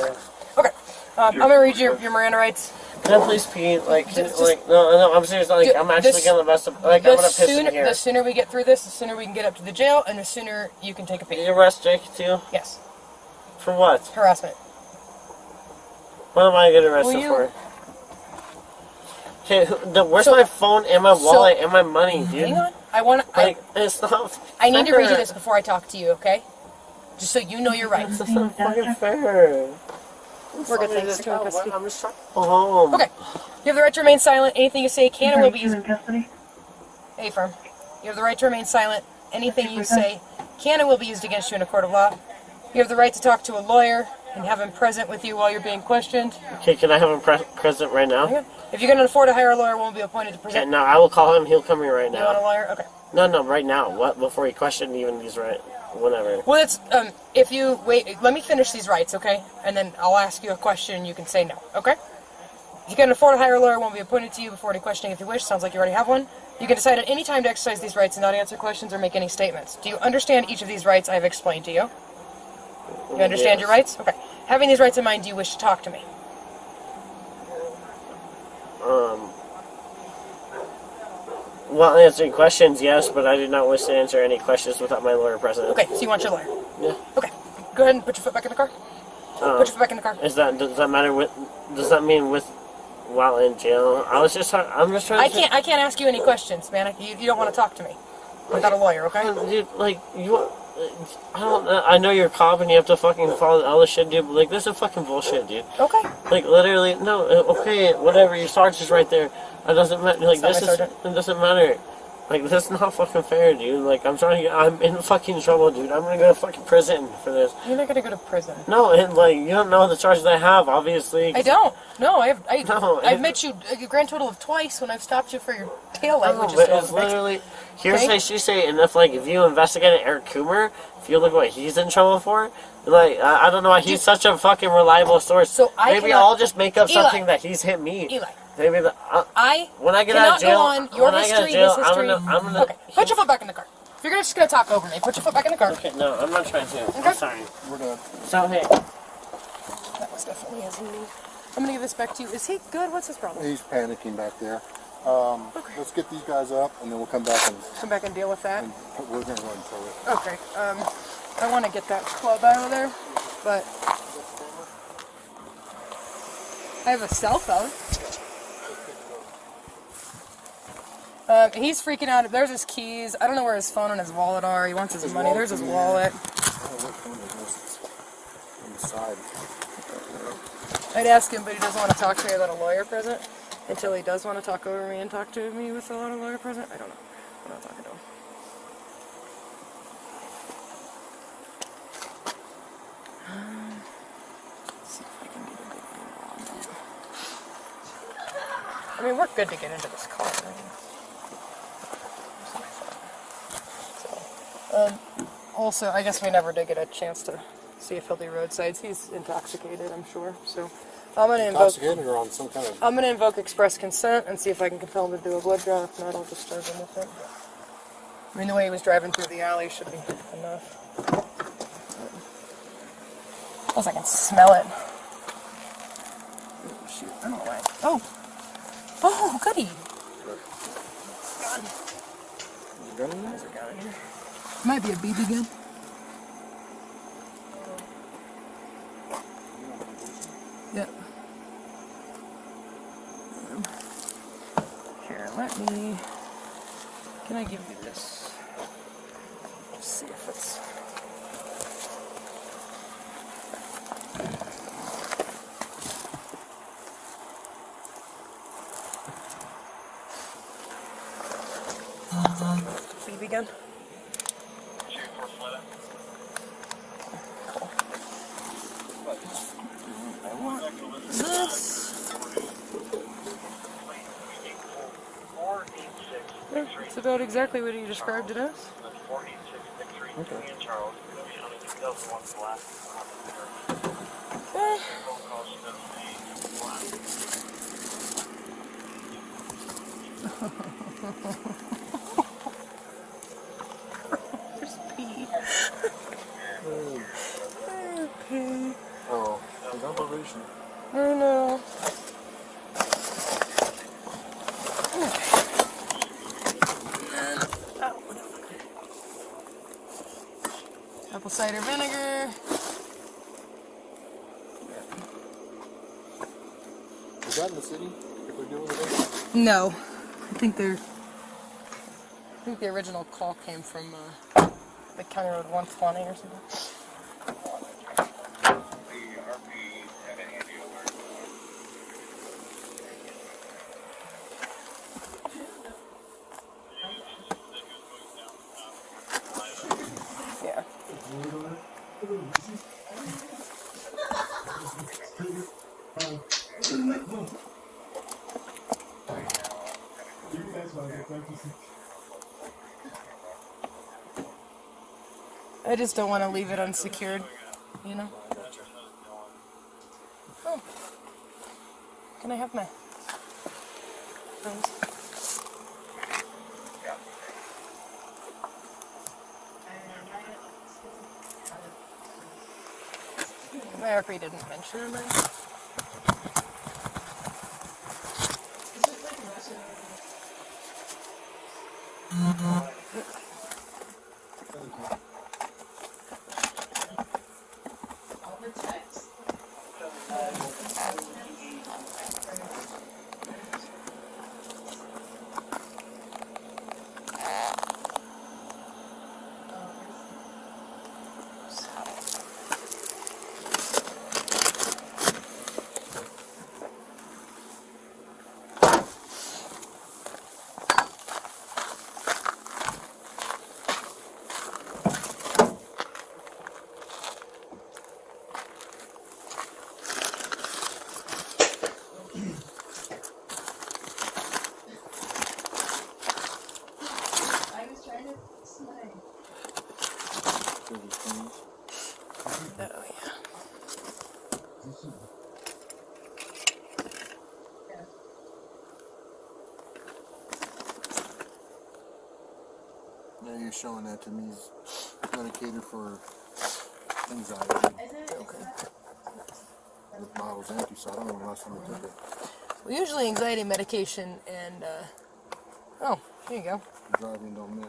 Okay. I'm gonna read you your Miranda rights. Can I please pee? No, I'm serious. Like, I'm actually gonna mess up. Like, I'm gonna piss in here. The sooner we get through this, the sooner we can get up to the jail, and the sooner you can take a Did pee. you arrest Jake too? Yes. For what? Harassment. What am I getting arrested Will you- for? Okay, where's my phone and my wallet and my money, dude? Hang on. It's not. I need to read you fair. this before I talk to you, okay? Just so you know your rights. That's not fucking fair. We're good, thanks. Go in custody. I'm just trying to go home. Okay. You have the right to remain silent. Anything you say can and will be used. Hey, firm. You have the right to remain silent. Anything you say can and will be used against you in a court of law. You have the right to talk to a lawyer and have him present with you while you're being questioned. Okay, can I have him present right now? Hang on. If you're going to afford to hire a lawyer, won't be appointed to Okay, present. no, I will call him. He'll come here right You want a now. lawyer? Okay. No, right now. What? Before he questioned even these right. Whatever. Well, it's if you wait, let me finish these rights, okay? And then I'll ask you a question, and you can say no, okay? If you can afford to hire a lawyer, won't be appointed to you before any questioning if you wish. Sounds like you already have one. You can decide at any time to exercise these rights and not answer questions or make any statements. Do you understand each of these rights I have explained to you? You understand your rights? Okay. Having these rights in mind, do you wish to talk to me? Well, answering questions, yes, but I do not wish to answer any questions without my lawyer present. Okay, so you want your lawyer? Yeah. Okay. Go ahead and put your foot back in the car. Put your foot back in the car. Does that matter with? Does that mean with? While in jail, I'm just trying. I can't ask you any questions, man. You don't want to talk to me without a lawyer, okay? Dude, I know you're a cop and you have to fucking follow all this shit, dude. But this is fucking bullshit, dude. Okay. Literally, no. Okay, whatever. Your sergeant's right there. It doesn't matter. It's not my sergeant. It doesn't matter. Like, this is not fucking fair, dude. Like, I'm in fucking trouble, dude. I'm gonna go to fucking prison for this. You're not gonna go to prison. No, and, like, you don't know the charges I have, obviously. I don't. No, No, I've met you a grand total of twice when I've stopped you for your tail light, No, which is but still it's fixed. literally, hearsay, she say, and if you investigate Eric Coomer, if you look what he's in trouble for, like, I don't know why he's such a fucking reliable source. So Maybe I'll just make up something that he's hit me. Eli. Maybe when I get out of cannot jail, go on your history, his history. I'm gonna Okay, put your foot back in the car. If you're just gonna talk over me, put your foot back in the car. Okay, no, I'm not trying to. Okay. I'm sorry. We're done. So, hey. That was definitely his need. I'm gonna give this back to you. Is he good? What's his problem? He's panicking back there. Let's get these guys up, and then we'll come back and deal with that. and we're gonna go ahead and tow it. Okay. I want to get that club out of there, but I have a cell phone. He's freaking out. There's his keys. I don't know where his phone and his wallet are. He wants his money. There's his wallet. On the side. I'd ask him, but he doesn't want to talk to me without a lawyer present. Until he does want to talk over me and talk to me without a lawyer present. I don't know. I'm not talking to him. Let's see if I can get a good angle on that. I mean, we're good to get into this car. Right? Also, I guess we never did get a chance to see if he'll do roadsides. He's intoxicated, I'm sure. So I'm gonna Intoxicated or on some kind of... I'm gonna invoke express consent and see if I can compel him to do a blood draw. If not, I'll just charge him with it. I mean, the way he was driving through the alley should be enough. Plus, I can smell it. Oh, shoot, I don't know why. Oh, goody. Gun in there? There's a gun in here. Might be a BB gun. Yep. Here, let me... Can I give you this? Let's see if it's... BB gun? I want this. Yeah, it's about exactly what you described it as. Okay. There's pee. Oh, he's on probation. I know. Apple cider vinegar. Is that in the city? If we're doing it? No, I think the original call came from the County Road 120 or something. Yeah. I just don't want to leave it unsecured, you know? Oh. Can I have my phones? Mary didn't mention it. Yeah, you're showing that to me. He's medicated for anxiety. Okay. The bottle's empty, so I don't know the last time I took it. Well, usually anxiety medication and, oh, here you go. Driving don't mix.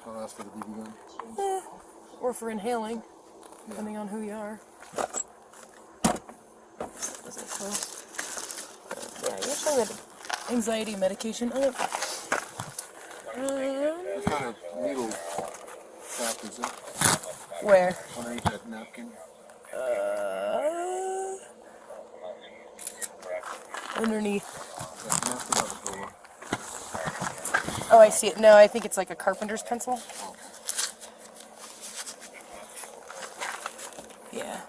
I'll ask for the BB gun. Or for inhaling, depending on who you are. Wasn't close. Yeah, usually with anxiety medication. What kind of needle cap is it? Where? Underneath that napkin? Underneath. That napkin out the door. Oh, I see it. No, I think it's like a carpenter's pencil. Yeah.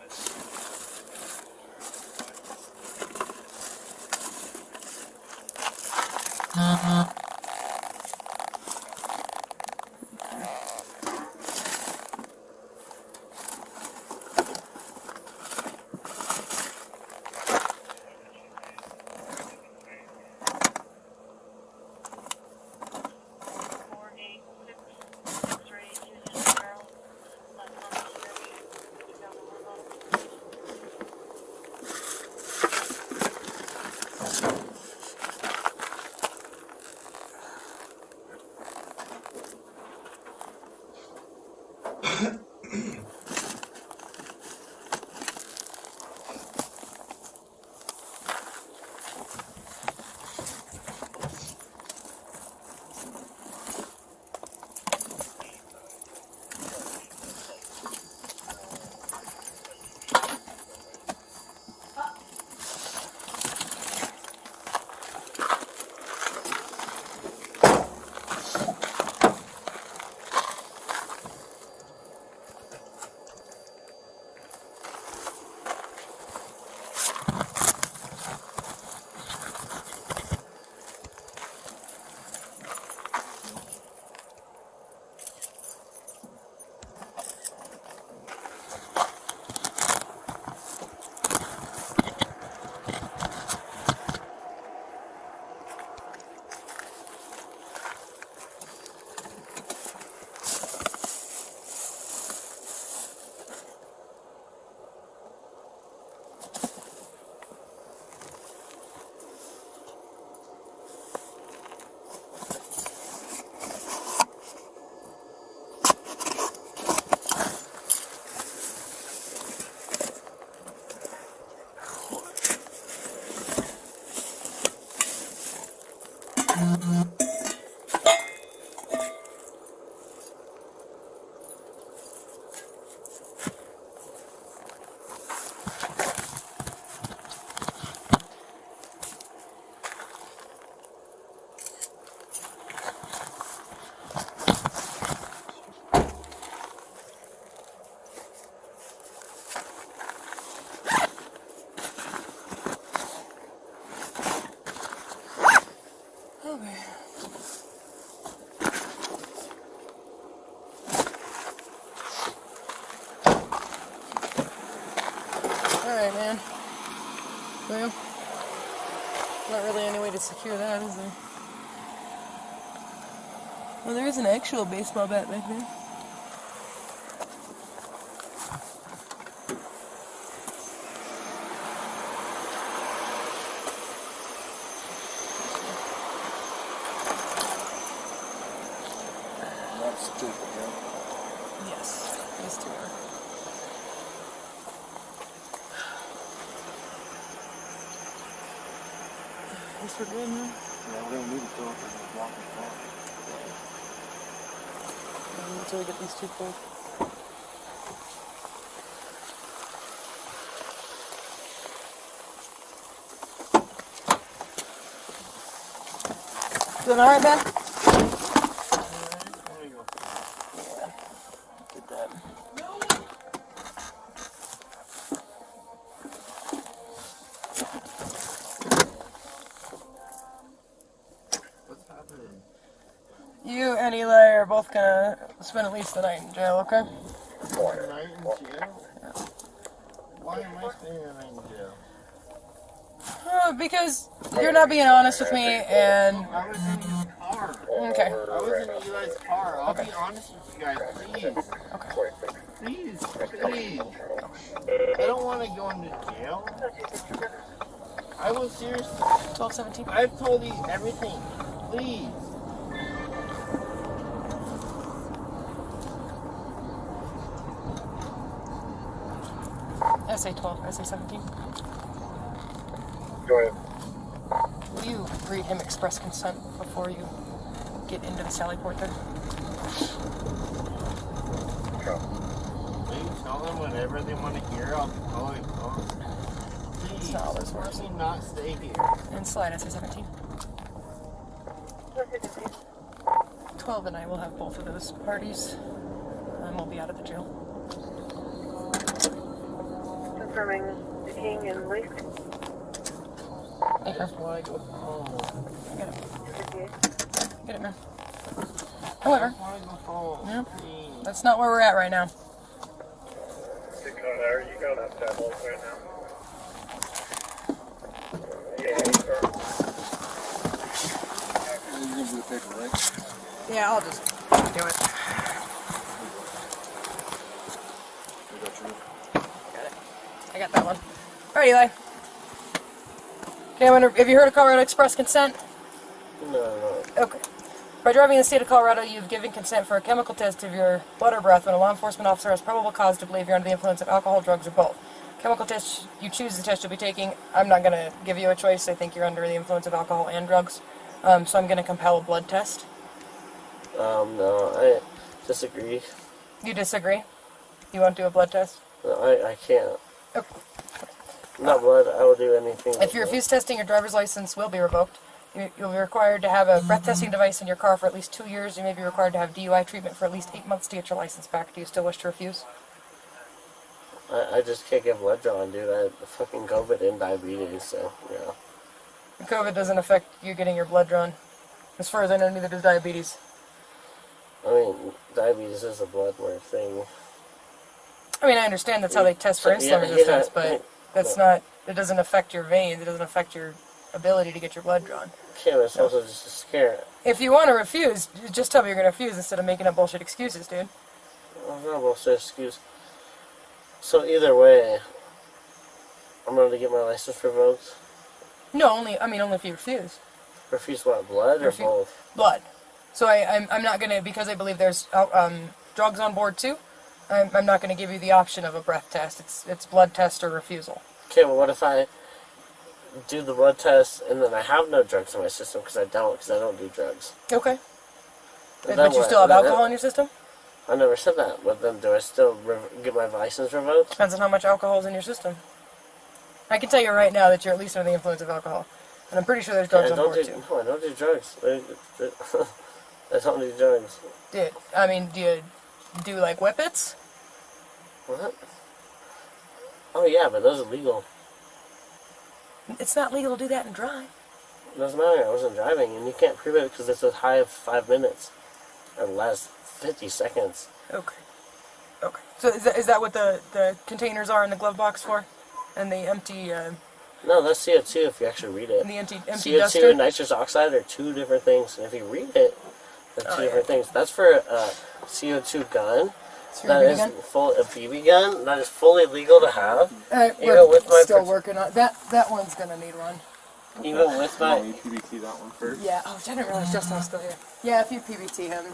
Alright, man. Well, not really any way to secure that, is there? Well, there is an actual baseball bat back there. That's the ticket, yeah. Yes, these two are. Guess we're good, man. Yeah, we don't need to throw it because it's blocking the car. Until we get these two pulled. Doing alright, Ben? There you go. Yeah. Get that. What's happening? You and Eli are both gonna spend at least the night in jail, okay? Night in jail? Why am I staying the night in jail? Because you're not being honest with me, and I was in your car. Okay. I was in Eli's car. I'll be honest with you guys, please. Please, please. I don't want to go into jail. I was serious. 1217. I've told you everything. Please. SA12, SA17. Go ahead. Will you read him express consent before you get into the Sally Port there? Please tell them whatever they want to hear. I'll please. not all this works. Let me not stay here. And slide SA17. 12 and I will have both of those parties. We'll be out of the jail. Confirming the King and Lake. Okay. That's why I go home. Get it. 58. Get it, man. However, I want to go home. Yeah. Please. that's not where we're at right now. Dakota, are you going up that hole right now? Yeah, You can do the paper, right? Yeah, I'll just do it. I got you. I got that one. Alright, Eli. Okay, I wonder, have you heard of Colorado Express consent? No. Okay. By driving in the state of Colorado, you've given consent for a chemical test of your blood or breath when a law enforcement officer has probable cause to believe you're under the influence of alcohol, drugs, or both. Chemical test you choose the test you'll be taking. I'm not going to give you a choice. I think you're under the influence of alcohol and drugs. So I'm going to compel a blood test. No, I disagree. You disagree? You won't do a blood test? No, I can't. Okay. Not blood, I will do anything. If you refuse testing, your driver's license will be revoked. You'll be required to have a breath testing device in your car for at least 2 years. You may be required to have DUI treatment for at least 8 months to get your license back. Do you still wish to refuse? I just can't get blood drawn, dude. I have fucking COVID and diabetes, so, yeah. COVID doesn't affect you getting your blood drawn. As far as I know, neither does diabetes. I mean, diabetes is a blood-work thing. I mean, I understand that's how they test for So, insulin yeah, resistance, yeah, but that's not, it doesn't affect your veins, it doesn't affect your ability to get your blood drawn. Yeah, but it's also just a scare. If you want to refuse, just tell me you're going to refuse instead of making up bullshit excuses, dude. It's not a bullshit excuse. So either way, I'm going to get my license revoked. No, only if you refuse. Refuse what, blood or both? Blood. So I'm not going to, because I believe there's drugs on board too, I'm not going to give you the option of a breath test. It's blood test or refusal. Okay, well, what if I do the blood test and then I have no drugs in my system because I don't do drugs? Okay. And But then you what? still have And then- alcohol in your system? I never said that, but then do I still get my license revoked? Depends on how much alcohol is in your system. I can tell you right now that you're at least under the influence of alcohol. And I'm pretty sure there's drugs on board too. No, I don't do drugs. I don't do drugs. Do you do like whippets? What? Oh yeah, but those are legal. It's not legal to do that and drive. It doesn't matter, I wasn't driving, and you can't prove it because it's a high of 5 minutes. Or less, 50 seconds. Okay. Okay. So is that what the containers are in the glove box for? And the empty, No, that's CO2 if you actually read it. and the empty CO2 duster? and nitrous oxide are two different things, and if you read it, they're two different things. That's for a CO2 gun. It's your That BB is gun? a BB gun. That is fully legal to have. Even We're with my still working on that. That one's gonna need one. Even with my You PBT that one first. Yeah. Oh, I didn't realize Justin was still here. Yeah, if you PBT him,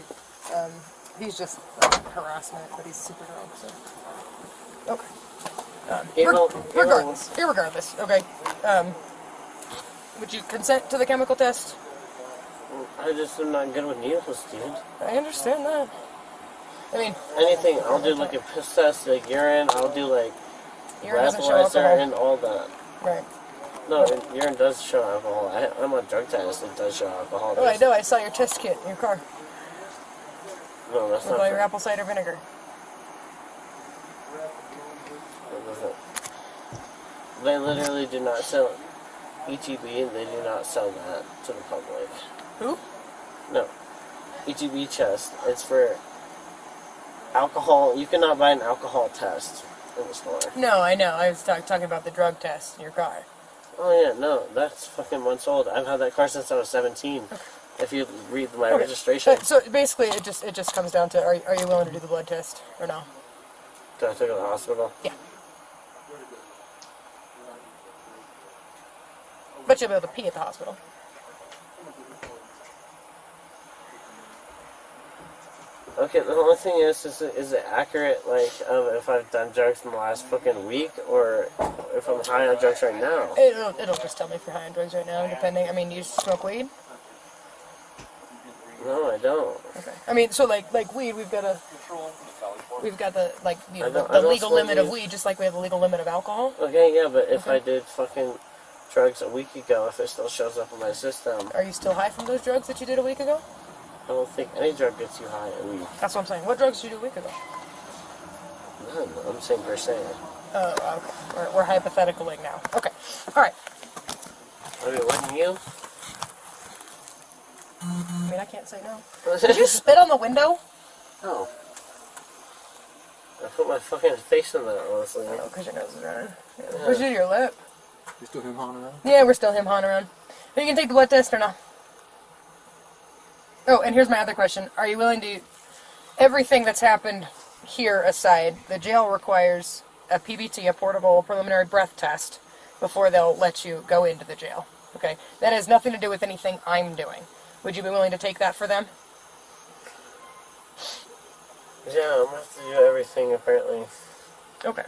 he's just harassment, but he's super drunk. So. Okay. Irregardless. Okay. Would you consent to the chemical test? I just am not good with needles, dude. I understand that. I mean, Anything, I'll do like a piss test, like urine, I'll do like urine doesn't show breathalyzer alcohol. and all that. Right. No, urine does show alcohol. I'm on drug test, it does show alcohol. Oh, I know. I saw your test kit in your car No, that's with not all your fair. apple cider vinegar. It doesn't. They literally do not sell ETB, and they do not sell that to the public. Who? No. ETB test, it's for alcohol. You cannot buy an alcohol test in the store. No, I know. I was talking about the drug test in your car. Oh yeah, no, that's fucking months old. I've had that car since I was 17. If you read my registration. So basically, it just comes down to, are you willing to do the blood test or no? Do I take her to the hospital? Yeah. But you'll be able to pee at the hospital. Okay, the only thing is it accurate, like, if I've done drugs in the last fucking week, or if I'm high on drugs right now? It'll just tell me if you're high on drugs right now, depending. I mean, you smoke weed? No, I don't. Okay. I mean, so like weed, we've got the like I the don't legal smoke limit of weed. weed, just like we have the legal limit of alcohol. Okay, yeah, but if Okay. I did fucking drugs a week ago, if it still shows up in my system, Are you still high from those drugs that you did a week ago? I don't think any drug gets you high a week. That's what I'm saying. What drugs did you do a week ago? None. I'm saying per se. Oh, okay. We're hypotheticaling now. Okay. All right. I mean, wouldn't you? I mean, I can't say no. Did you spit on the window? No. I put my fucking face in there, honestly. Oh, because your nose is running. Yeah. Where'd you do your lip? You still him hawing around? Yeah, we're still him-hawing around. Are you going to take the blood test or no? Oh, and here's my other question. Are you willing to... Everything that's happened here aside, the jail requires a PBT, a portable preliminary breath test, before they'll let you go into the jail. Okay? That has nothing to do with anything I'm doing. Would you be willing to take that for them? Yeah, I'm gonna have to do everything, apparently. Okay.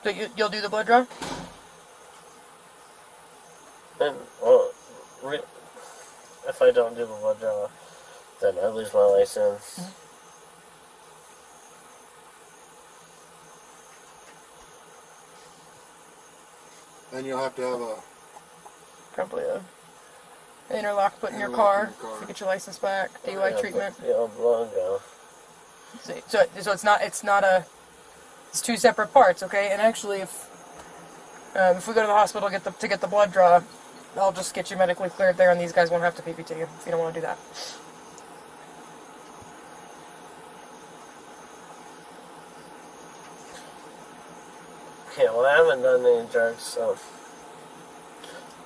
So you'll do the blood draw? And, well, if I don't do the blood draw, then I lose my license. Mm-hmm. Then you'll have to have a... Probably a interlock put in your car to get your license back. DUI treatment. The old logo. So it's not a. It's two separate parts, okay? And actually, if we go to the hospital to get the blood draw, I'll just get you medically cleared there, and these guys won't have to PPT you if you don't want to do that. Okay, well, I haven't done any drugs, so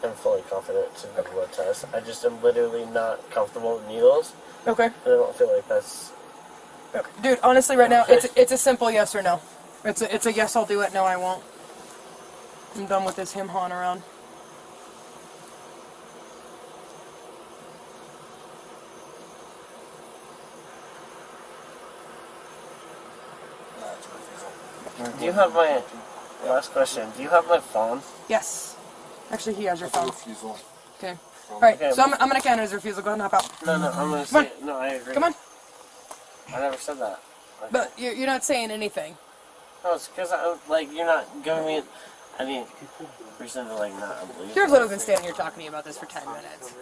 I'm fully confident to do the blood test. I just am literally not comfortable with needles, Okay. and I don't feel like that's... Okay. Dude, honestly, right now it's a simple yes or no. It's a yes, I'll do it. No, I won't. I'm done with this him hawing around. Do you have my... Last question. Do you have my phone? Yes. Actually, he has your That's a phone. refusal. Okay. All right. Okay, So I'm gonna count his refusal. Go ahead and hop out. No, I'm gonna Come say... No, I agree. Come on. I never said that. But you're not saying anything. No, it's because, you're not giving me... I mean, reason to, not believe. Here's what I've been standing here talking to you about this for 10 minutes.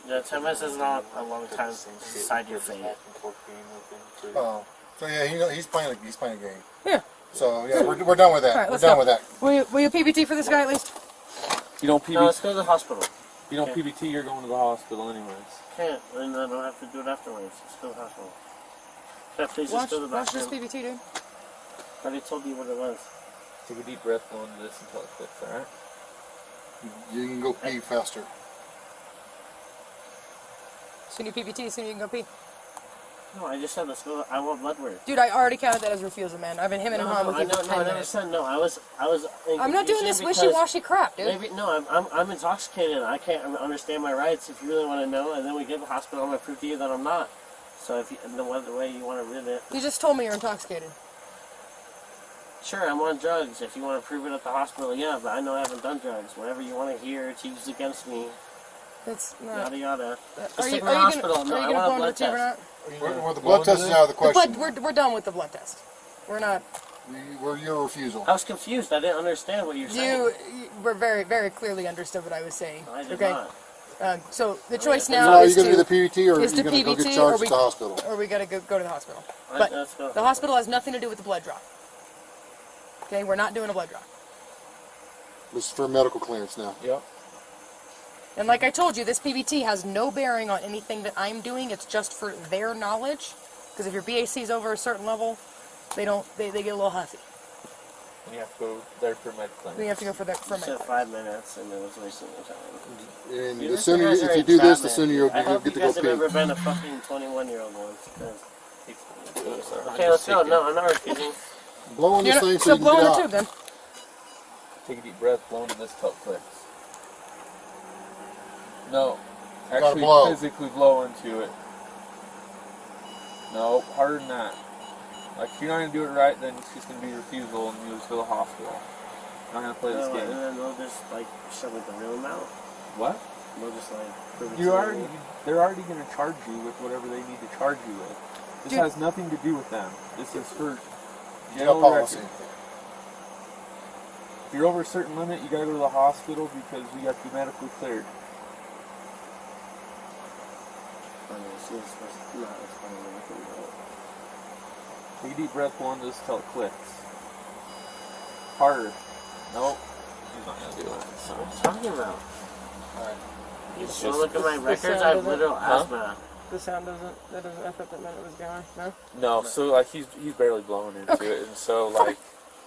Yeah, 10 minutes is not a long time to decide your fate. Oh. So yeah, he's playing a game. Yeah. So yeah, we're done with that. All right, We're let's done go. with that. Will you PBT for this guy at least? You don't PBT. No, let's go to the hospital. You don't Okay. PBT. You're going to the hospital anyways. Can't, and I don't have to do it afterwards. Let's go to the hospital. Can I please just Watch go to the this bathroom? PBT, dude. I already told you what it was. Take a deep breath, go into this until it clicks. All right. You can go pee faster. Soon you PBT, soon you can go pee. No, I just said let's go. I want blood work. Dude, I already counted that as refusal, man. I've been hemming and hawing with you for 10 I never minutes. said no. I was. I'm not doing this because wishy-washy crap, dude. Maybe no. I'm intoxicated. I can't understand my rights. If you really want to know, and then we get to the hospital, I'm gonna prove to you that I'm not. So if you, the way you want to read it, You just told me you're intoxicated. sure, I'm on drugs. If you want to prove it at the hospital, yeah. But I know I haven't done drugs. Whatever you want to hear, it's used against me. That's not... Yada yada. Let's Are take you me to the hospital. No, I gonna want blow a into blood the tube or test. not? Well, the blood test is out of the The question. blood, we're done with the blood test. We're not... We're your refusal. I was confused. I didn't understand what you're saying. You were very, very clearly understood what I was saying. I did Okay? not. So the choice So now are is you going to to... do the PBT or are is you to going to go PBT, get or charged we- at the hospital? Or we gotta go to the hospital. Let's But go. the hospital has nothing to do with the blood draw. Okay? We're not doing a blood draw. This is for medical clearance now. Yep. And like I told you, this PBT has no bearing on anything that I'm doing. It's just for their knowledge. Because if your BAC is over a certain level, they get a little huffy. And you have to go there for med claim. We have to go for It said 5 minutes, and it was wasting your time. And You the guys sooner, are if you in do this, the Chapman. sooner you'll I hope get you to guys go have ever pee. been a fucking 21-year-old once. Okay, let's go. No, I'm not refusing. Blow on this You're thing not, so so you can blow get in the out. tube then. Take a deep breath, blow into this till it clicks. No. Gotta Actually blow. physically blow into it. No, harder than that. Like, if you're not going to do it right, then it's just going to be refusal and you just go to the hospital. You're not going to play this And game. then they'll just, like, show me the real amount. What? They'll just, like, prove it They're to me. already going to charge you with whatever they need to charge you with. This Dude. has nothing to do with them. This is for Jail jail policy. record. If you're over a certain limit, you got to go to the hospital because we got you medically cleared. Take a deep breath, blow into this till it clicks. Harder. Nope. He's not going to do it. So. What are you talking about? It's Well, just, look at my records. sound I have doesn't- literal Huh? asthma. The sound doesn't, that doesn't, I thought that meant it was gone. No? no, so like he's barely blowing into it, and so like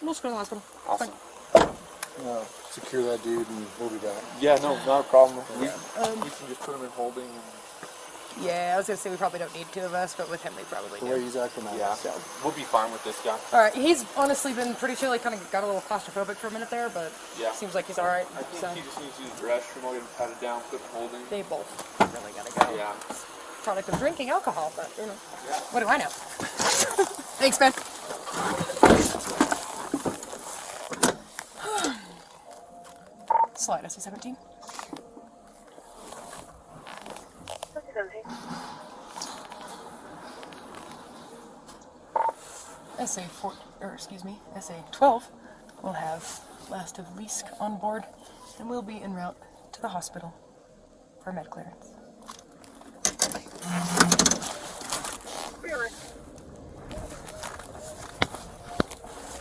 We'll just go to the hospital. awesome. Secure that dude and we'll be back. Yeah, no, not a problem. We can just put him in holding. And, Yeah, I was going to say we probably don't need 2 of us, but with him we probably The way do. he's acting now. yeah, we'll be fine with this guy. Alright, he's honestly been pretty chill. He kind of got a little claustrophobic for a minute there, but Yeah. seems like he's alright. I think So he just needs to use the restroom. I'll get him patted down, put him holding. they both really got to go. Yeah. Product of drinking alcohol, but, you know, what do I know? Thanks, Ben. Slide SC-17. SA-12 will have last of Leask on board and will be en route to the hospital for med clearance.